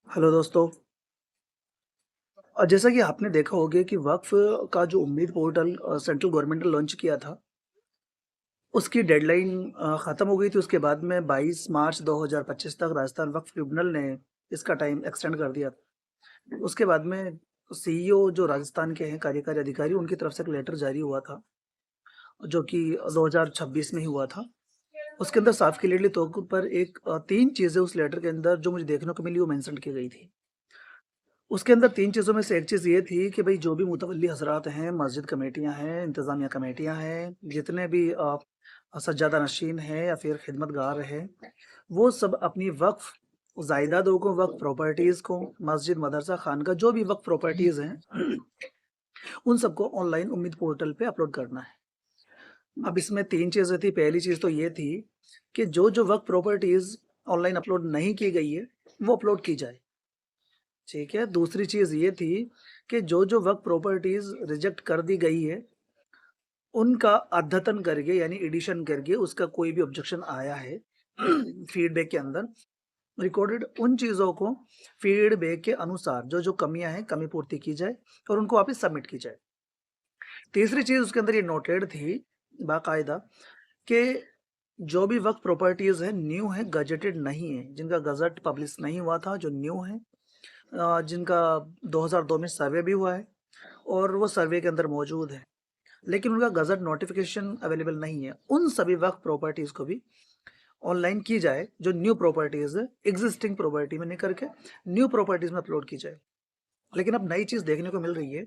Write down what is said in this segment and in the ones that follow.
Hello दोस्तों। जैसा कि आपने देखा होगा कि वक़्फ़ का जो उम्मीद पोर्टल सेंट्रल गवर्नमेंट ने लॉन्च किया था, उसकी डेडलाइन ख़त्म हो गई थी। उसके बाद में 22 मार्च 2025 तक राजस्थान वक़्फ़ ट्रिब्यूनल ने इसका टाइम एक्सटेंड कर दिया। उसके बाद में सीईओ जो राजस्थान के हैं कार्यकारी अधिकारी, उनकी तरफ से एक लेटर जारी हुआ था, जो कि 2026 में ही हुआ था। उसके अंदर साफ़ क्लियरली तौर पर 3 चीज़ें उस लेटर के अंदर जो मुझे देखने को मिली, वो मेंशन की गई थी। उसके अंदर 3 चीज़ों में से एक चीज़ ये थी कि भई जो भी मुतवल्ली हज़रात हैं, मस्जिद कमेटियाँ हैं, इंतज़ामिया कमेटियाँ हैं, जितने भी सज्जादा नशीन हैं या फिर खिदमतगार हैं, वो सब अपनी वक़्फ़ जायदादों को, वक़्फ़ प्रॉपर्टीज़ को, मस्जिद, मदरसा, खानका जो भी वक़्फ़ प्रॉपर्टीज़ हैं, उन सबको ऑनलाइन उम्मीद पोर्टल पे अपलोड करना है। अब इसमें 3 चीज़ें थी। पहली चीज़ तो ये थी कि जो वक़्फ़ प्रॉपर्टीज़ ऑनलाइन अपलोड नहीं की गई है, वो अपलोड की जाए। ठीक है, दूसरी चीज़ ये थी कि जो वर्क प्रॉपर्टीज़ रिजेक्ट कर दी गई है, उनका अद्यतन करके यानी एडिशन करके उसका कोई भी ऑब्जेक्शन आया है फीडबैक के अंदर रिकॉर्डेड उन चीज़ों को फीडबैक के अनुसार जो कमियाँ हैं, कमी पूर्ति की जाए और उनको वापस सबमिट की जाए। तीसरी चीज़ उसके अंदर ये नोटेड थी बाकायदा कि जो भी वर्क प्रॉपर्टीज़ हैं, न्यू हैं, गज़ेटेड नहीं है, जिनका गज़ट पब्लिश नहीं हुआ था, जो न्यू है, जिनका 2002 में सर्वे भी हुआ है और वो सर्वे के अंदर मौजूद है, लेकिन उनका गज़ट नोटिफ़िकेशन अवेलेबल नहीं है। उन सभी वक़्फ़ प्रॉपर्टीज़ को भी ऑनलाइन की जाए, जो न्यू प्रॉपर्टीज़ है, एक्जिस्टिंग प्रॉपर्टी में नहीं करके न्यू प्रॉपर्टीज़ में अपलोड की जाए। लेकिन अब नई चीज़ देखने को मिल रही है,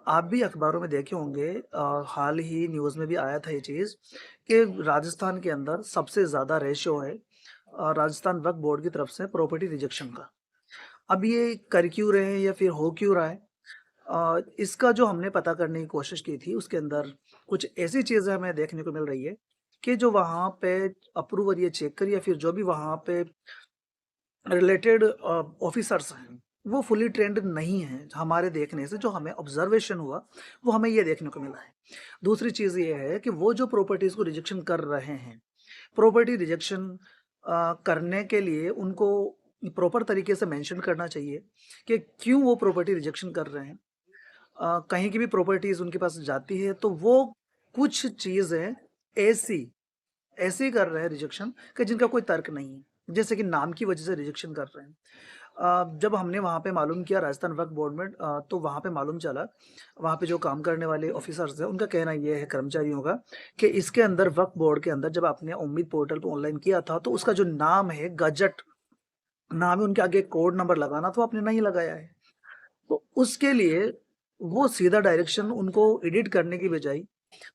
आप भी अखबारों में देखे होंगे, हाल ही न्यूज़ में भी आया था ये चीज़ कि राजस्थान के अंदर सबसे ज़्यादा रेशियो है राजस्थान वक्फ बोर्ड की तरफ से प्रॉपर्टी रिजेक्शन का। अब ये कर क्यों रहे हैं या फिर हो क्यों रहा है? इसका जो हमने पता करने की कोशिश की थी, उसके अंदर कुछ ऐसी चीज़ें हमें देखने को मिल रही है कि जो वहाँ पे अप्रूवर या चेकर या फिर जो भी वहाँ पे रिलेटेड ऑफिसर्स हैं, वो फुली ट्रेंड नहीं हैं। हमारे देखने से जो हमें ऑब्जर्वेशन हुआ, वो हमें ये देखने को मिला है। दूसरी चीज़ ये है कि वो जो प्रॉपर्टीज़ को रिजेक्शन कर रहे हैं, प्रॉपर्टी रिजेक्शन करने के लिए उनको प्रॉपर तरीके से मेंशन करना चाहिए कि क्यों वो प्रॉपर्टी रिजेक्शन कर रहे हैं। कहीं की भी प्रॉपर्टीज़ उनके पास जाती है तो वो कुछ चीज़ें ऐसी ऐसे ही कर रहे हैं रिजेक्शन कि जिनका कोई तर्क नहीं है। जैसे कि नाम की वजह से रिजेक्शन कर रहे हैं। जब हमने वहाँ पे मालूम किया राजस्थान वक्फ बोर्ड में, तो वहाँ पे मालूम चला, वहाँ पे जो काम करने वाले ऑफिसर्स हैं, उनका कहना ये है कर्मचारियों का कि इसके अंदर वक्फ बोर्ड के अंदर जब आपने उम्मीद पोर्टल पे ऑनलाइन किया था, तो उसका जो नाम है गजट नाम है, उनके आगे कोड नंबर लगाना तो आपने नहीं लगाया है। तो उसके लिए वो सीधा डायरेक्शन उनको एडिट करने की बजाय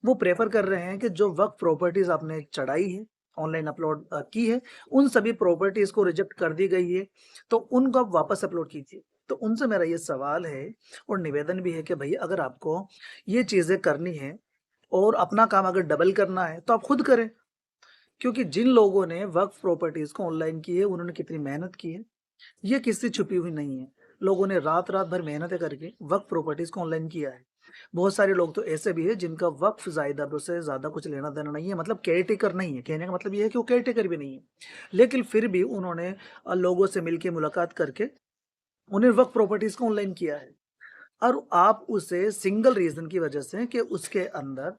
वो प्रेफ़र कर रहे हैं कि जो वर्क प्रॉपर्टीज़ आपने चढ़ाई है, ऑनलाइन अपलोड की है, उन सभी प्रॉपर्टीज़ को रिजेक्ट कर दी गई है, तो उनको आप वापस अपलोड कीजिए। तो उनसे मेरा ये सवाल है और निवेदन भी है कि भई अगर आपको ये चीज़ें करनी है और अपना काम अगर डबल करना है, तो आप खुद करें। क्योंकि जिन लोगों ने वर्क प्रॉपर्टीज़ को ऑनलाइन की है, उन्होंने कितनी मेहनत की है, ये किससे छुपी हुई नहीं है। लोगों ने रात-रात भर मेहनतें करके वक़्फ़ प्रॉपर्टीज़ को ऑनलाइन किया है। बहुत सारे लोग तो ऐसे भी हैं जिनका वक़्फ़ जायदादों से ज़्यादा कुछ लेना-देना नहीं है, मतलब केयरटेकर नहीं है। कहने का मतलब ये है कि वो केयरटेकर भी नहीं है। लेकिन फिर भी उन्होंने लोगों से मिलके मुलाकात करके उन्हें वक़्फ़ प्रॉपर्टीज़ को ऑनलाइन किया है। और आप उसे सिंगल रीज़न की वजह से कि उसके अंदर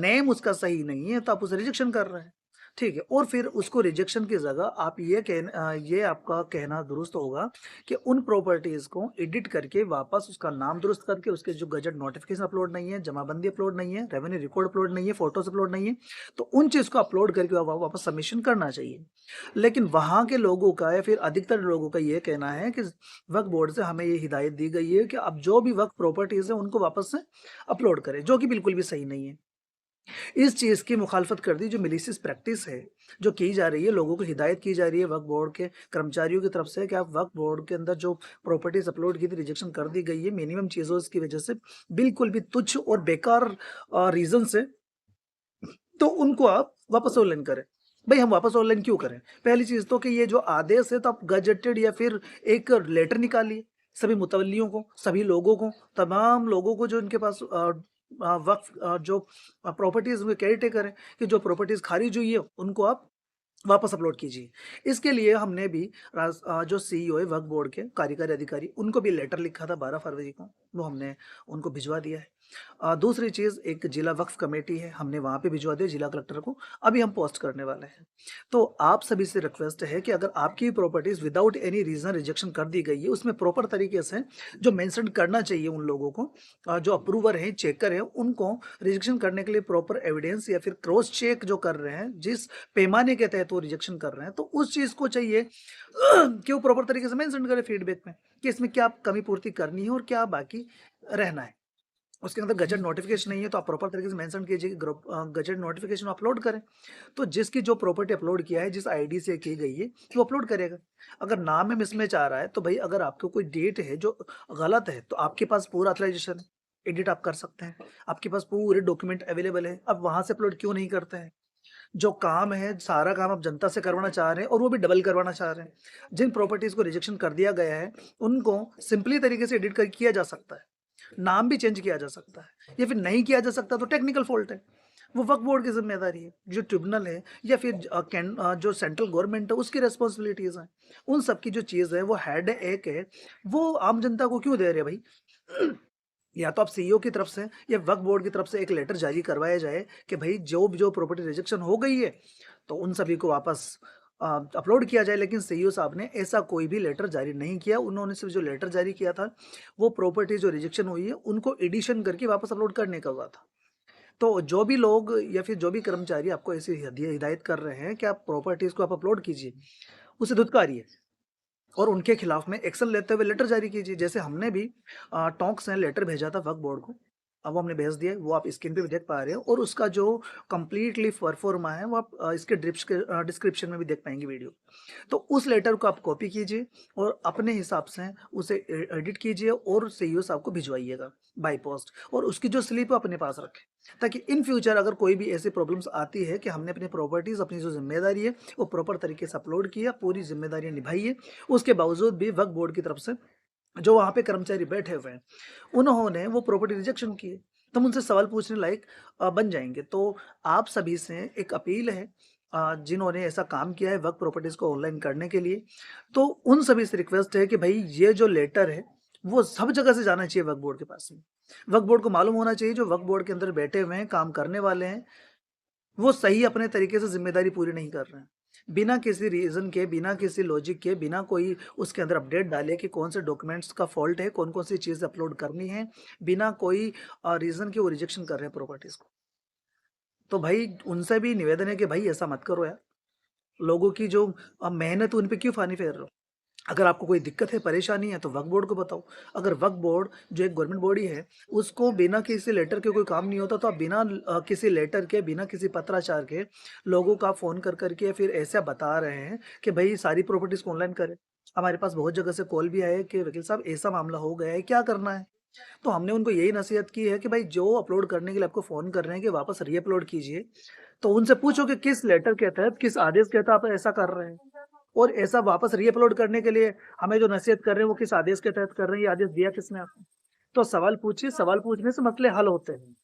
नेम उसका सही नहीं है, तो आप उसे रिजेक्शन कर रहे हैं। ठीक है, और फिर उसको रिजेक्शन की जगह आप ये आपका कहना दुरुस्त होगा कि उन प्रॉपर्टीज़ को एडिट करके वापस उसका नाम दुरुस्त करके उसके जो गज़ट नोटिफ़िकेशन अपलोड नहीं है, जमाबंदी अपलोड नहीं है, रेवेन्यू रिकॉर्ड अपलोड नहीं है, फ़ोटोज़ अपलोड नहीं है, तो उन चीज़ को अपलोड करके वापस सबमिशन करना चाहिए। लेकिन वहाँ के लोगों का या फिर अधिकतर लोगों का ये कहना है कि वक्फ बोर्ड से हमें ये हिदायत दी गई है कि अब जो भी वक्फ प्रॉपर्टीज़ हैं उनको वापस से अपलोड करें, जो कि बिल्कुल भी सही नहीं है। इस चीज़ की मुखालफत कर दी जो मिलीशियस प्रैक्टिस है, जो की जा रही है, लोगों को हिदायत की जा रही है वक्फ बोर्ड के कर्मचारियों की तरफ से कि आप वक्फ बोर्ड के अंदर जो प्रॉपर्टीज़ अपलोड की थी, रिजेक्शन कर दी गई है मिनिमम चीज़ों की वजह से, बिल्कुल भी तुच्छ और बेकार रीज़न से, तो उनको आप वापस ऑनलाइन करें। भई हम वापस ऑनलाइन क्यों करें? पहली चीज़ तो कि ये जो आदेश है तो आप गज़ेटेड या फिर एक लेटर निकालिए, सभी मुतवल्लियों को, सभी लोगों को, तमाम लोगों को जो इनके पास वक़्फ़ जो प्रॉपर्टीज़ में केयर टेकर हैं कि जो प्रॉपर्टीज़ खारिज हुई है, उनको आप वापस अपलोड कीजिए। इसके लिए हमने भी जो सीईओ है वक्फ बोर्ड के कार्यकारी अधिकारी, उनको भी लेटर लिखा था 12 फरवरी को, वो हमने उनको भिजवा दिया है। दूसरी चीज़, एक जिला वक्फ कमेटी है, हमने वहाँ पे भिजवा दिया जिला कलेक्टर को, अभी हम पोस्ट करने वाले हैं। तो आप सभी से रिक्वेस्ट है कि अगर आपकी properties without any reason rejection कर दी गई है, उसमें प्रॉपर तरीके से जो मेंशन करना चाहिए उन लोगों को, जो अप्रूवर हैं, चेकर हैं, उनको रिजेक्शन करने के लिए प्रॉपर एविडेंस या फिर क्रॉस चेक जो कर रहे हैं, जिस पैमाने के तहत वो रिजेक्शन कर रहे हैं, तो उस चीज़ को चाहिए कि वो प्रॉपर तरीके से मेंशन करें फीडबैक में कि इसमें क्या कमी पूर्ति करनी है और क्या बाकी रहना है। उसके अंदर गज़ट नोटिफ़िकेशन नहीं है तो आप प्रॉपर तरीके से मेंशन कीजिए कि गज़ट नोटिफ़िकेशन अपलोड करें। तो जिसकी जो प्रॉपर्टी अपलोड किया है, जिस आईडी से की गई है, वो अपलोड करेगा। अगर नाम में मिसमैच आ रहा है तो भई अगर आपको कोई डेट है जो गलत है, तो आपके पास पूरा ऑथराइज़ेशन है, एडिट आप कर सकते हैं। आपके पास पूरे डॉक्यूमेंट अवेलेबल है, अब वहाँ से अपलोड क्यों नहीं करते हैं? जो काम है, सारा काम आप जनता से करवाना चाह रहे हैं और वो भी डबल करवाना चाह रहे हैं। जिन प्रॉपर्टीज़ को रिजेक्शन कर दिया गया है, उनको सिंपली तरीके से एडिट कर किया जा सकता है। नाम भी चेंज किया जा सकता है या फिर नहीं किया जा सकता तो टेक्निकल फॉल्ट है। वो वक्फ बोर्ड की ज़िम्मेदारी है, जो ट्रिब्यूनल है या फिर जो सेंट्रल गवर्नमेंट है उसकी रिस्पॉन्सिबिलिटीज़ हैं। उन सब की जो चीज़ है, वो हेडेक है, वो आम जनता को क्यों दे रहे हैं भाई? या तो आप सीईओ की तरफ से या वक्फ बोर्ड की तरफ से एक लेटर जारी करवाया जाए कि भाई जो प्रॉपर्टी रिजेक्शन हो गई है, तो उन सभी को वापस अपलोड किया जाए। लेकिन सीईओ साहब ने ऐसा कोई भी लेटर जारी नहीं किया। उन्होंने सिर्फ जो लेटर जारी किया था, वो प्रॉपर्टी जो रिजेक्शन हुई है, उनको एडिशन करके वापस अपलोड करने का हुआ था। तो जो भी लोग या फिर जो भी कर्मचारी आपको ऐसी हिदायत कर रहे हैं कि आप प्रॉपर्टीज़ को आप अपलोड कीजिए, उसे धुतकारिए और उनके खिलाफ में एक्शन लेते हुए लेटर जारी कीजिए। जैसे हमने भी टोंक से लेटर भेजा था वक्फ बोर्ड को, अब वो हमने भेज दिया है, वो आप स्क्रीन पे भी देख पा रहे हो और उसका जो कंप्लीटली परफॉर्मा है वो आप इसके डिस्क्रिप्शन में भी देख पाएंगे वीडियो। तो उस लेटर को आप कॉपी कीजिए और अपने हिसाब से उसे एडिट कीजिए और सीईओ साहब को भिजवाइएगा बाय पोस्ट, और उसकी जो स्लिप है अपने पास रखें, ताकि इन फ्यूचर अगर कोई भी ऐसी प्रॉब्लम्स आती है कि हमने अपनी प्रॉपर्टीज़, अपनी जो जिम्मेदारी है वो प्रॉपर तरीके से अपलोड किया, पूरी जिम्मेदारियां निभाई है, उसके बावजूद भी वक्फ बोर्ड की तरफ से जो वहाँ पे कर्मचारी बैठे हुए हैं, उन्होंने वो प्रॉपर्टी रिजेक्शन की है, तो हम उनसे सवाल पूछने लायक बन जाएँगे। तो आप सभी से एक अपील है, जिन्होंने ऐसा काम किया है वक्फ प्रॉपर्टीज़ को ऑनलाइन करने के लिए, तो उन सभी से रिक्वेस्ट है कि भई ये जो लेटर है, वो सब जगह से जाना चाहिए वक्फ बोर्ड के पास में। वक्फ बोर्ड को मालूम होना चाहिए जो वक्फ बोर्ड के अंदर बैठे हुए हैं, काम करने वाले हैं, वो सही अपने तरीके से ज़िम्मेदारी पूरी नहीं कर रहे हैं। बिना किसी रीज़न के, बिना किसी लॉजिक के, बिना कोई उसके अंदर अपडेट डाले कि कौन से डॉक्यूमेंट्स का फ़ॉल्ट है, कौन-कौन सी चीज़ अपलोड करनी है, बिना कोई रीज़न के वो रिजेक्शन कर रहे हैं प्रॉपर्टीज़ को। तो भाई उनसे भी निवेदन है कि भाई ऐसा मत करो यार। लोगों की जो मेहनत उन पे क्यों पानी फेर रहे हो? अगर आपको कोई दिक्कत है, परेशानी है तो वक्फ बोर्ड को बताओ। अगर वक्फ बोर्ड जो एक गवर्नमेंट बॉडी है, उसको बिना किसी लेटर के कोई काम नहीं होता तो आप बिना किसी लेटर के, बिना किसी पत्राचार के लोगों का फ़ोन कर के फिर ऐसा बता रहे हैं कि भई सारी प्रॉपर्टीज़ को ऑनलाइन करें। हमारे पास बहुत जगह से कॉल भी आया है कि वकील साहब ऐसा मामला हो गया है, क्या करना है? तो हमने उनको यही नसीहत की है कि भाई जो अपलोड करने के लिए आपको फ़ोन कर रहे हैं कि वापस री-अपलोड कीजिए, तो उनसे पूछो कि किस लेटर के तहत, किस आदेश के तहत आप ऐसा कर रहे हैं? और ऐसा वापस री-अपलोड करने के लिए हमें जो नसीहत कर रहे हैं, वो किस आदेश के तहत कर रहे हैं, ये आदेश दिया किसने आपको? तो सवाल पूछिए, सवाल पूछने से मसले हल होते हैं।